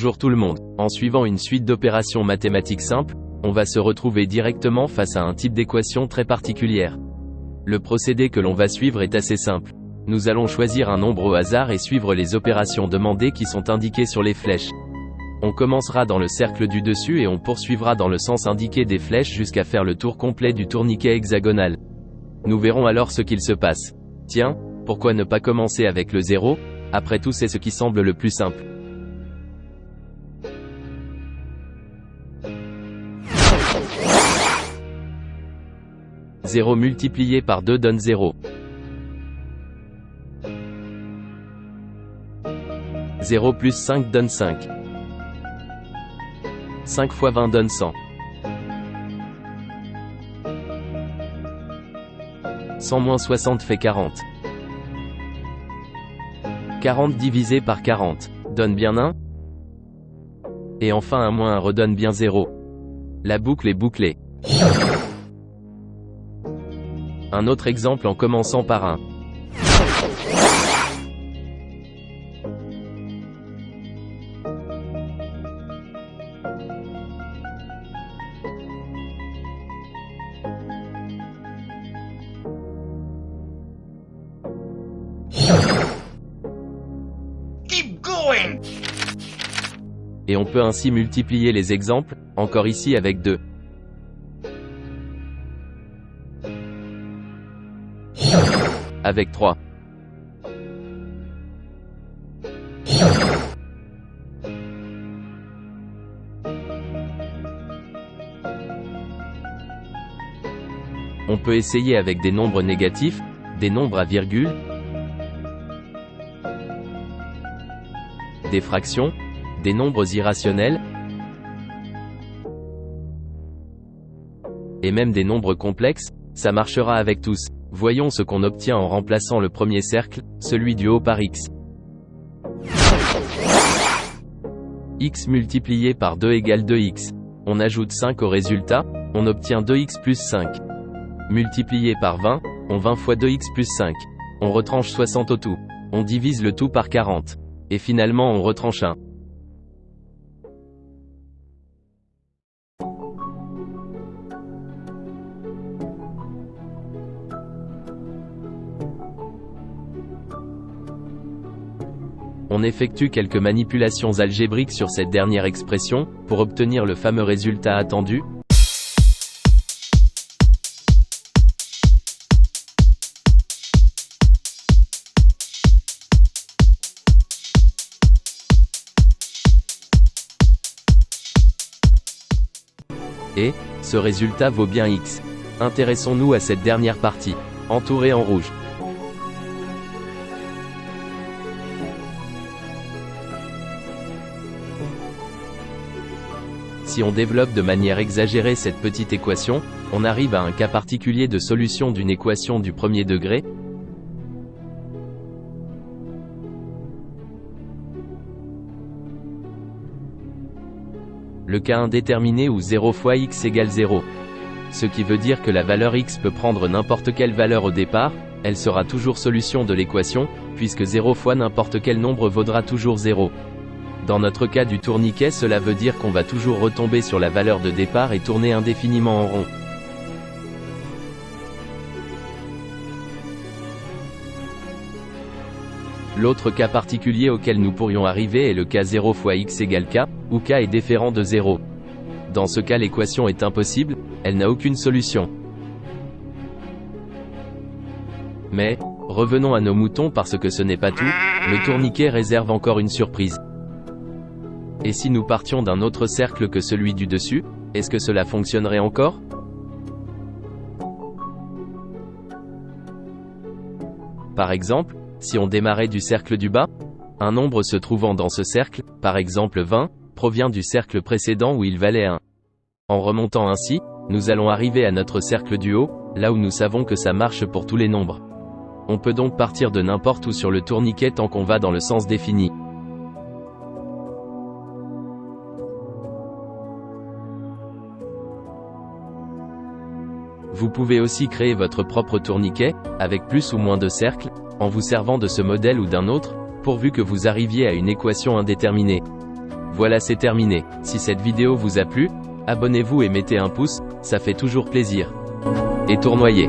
Bonjour tout le monde. En suivant une suite d'opérations mathématiques simples, on va se retrouver directement face à un type d'équation très particulière. Le procédé que l'on va suivre est assez simple. Nous allons choisir un nombre au hasard et suivre les opérations demandées qui sont indiquées sur les flèches. On commencera dans le cercle du dessus et on poursuivra dans le sens indiqué des flèches jusqu'à faire le tour complet du tourniquet hexagonal. Nous verrons alors ce qu'il se passe. Tiens, pourquoi ne pas commencer avec le 0 ? Après tout, c'est ce qui semble le plus simple. « 0 multiplié par 2 donne 0. 0 plus 5 donne 5. 5 fois 20 donne 100. 100 moins 60 fait 40. 40 divisé par 40 donne bien 1. Et enfin 1 moins 1 redonne bien 0. La boucle est bouclée. Un autre exemple en commençant par 1. Keep going! Et on peut ainsi multiplier les exemples, encore ici avec 2. Avec 3. On peut essayer avec des nombres négatifs, des nombres à virgule, des fractions, des nombres irrationnels, et même des nombres complexes, ça marchera avec tous. Voyons ce qu'on obtient en remplaçant le premier cercle, celui du haut par x. X multiplié par 2 égale 2x. On ajoute 5 au résultat, on obtient 2x plus 5. Multiplié par 20, on 20 fois 2x plus 5. On retranche 60 au tout. On divise le tout par 40. Et finalement on retranche 1. On effectue quelques manipulations algébriques sur cette dernière expression, pour obtenir le fameux résultat attendu. Et, ce résultat vaut bien x. Intéressons-nous à cette dernière partie, entourée en rouge. Si on développe de manière exagérée cette petite équation, on arrive à un cas particulier de solution d'une équation du premier degré. Le cas indéterminé où 0 fois x égale 0. Ce qui veut dire que la valeur x peut prendre n'importe quelle valeur au départ, elle sera toujours solution de l'équation, puisque 0 fois n'importe quel nombre vaudra toujours 0. Dans notre cas du tourniquet, cela veut dire qu'on va toujours retomber sur la valeur de départ et tourner indéfiniment en rond. L'autre cas particulier auquel nous pourrions arriver est le cas 0 fois x égale k, où k est différent de 0. Dans ce cas, l'équation est impossible, elle n'a aucune solution. Mais, revenons à nos moutons parce que ce n'est pas tout, le tourniquet réserve encore une surprise. Et si nous partions d'un autre cercle que celui du dessus, est-ce que cela fonctionnerait encore ? Par exemple, si on démarrait du cercle du bas, un nombre se trouvant dans ce cercle, par exemple 20, provient du cercle précédent où il valait 1. En remontant ainsi, nous allons arriver à notre cercle du haut, là où nous savons que ça marche pour tous les nombres. On peut donc partir de n'importe où sur le tourniquet tant qu'on va dans le sens défini. Vous pouvez aussi créer votre propre tourniquet, avec plus ou moins de cercles, en vous servant de ce modèle ou d'un autre, pourvu que vous arriviez à une équation indéterminée. Voilà, c'est terminé. Si cette vidéo vous a plu, abonnez-vous et mettez un pouce, ça fait toujours plaisir. Et tournoyez.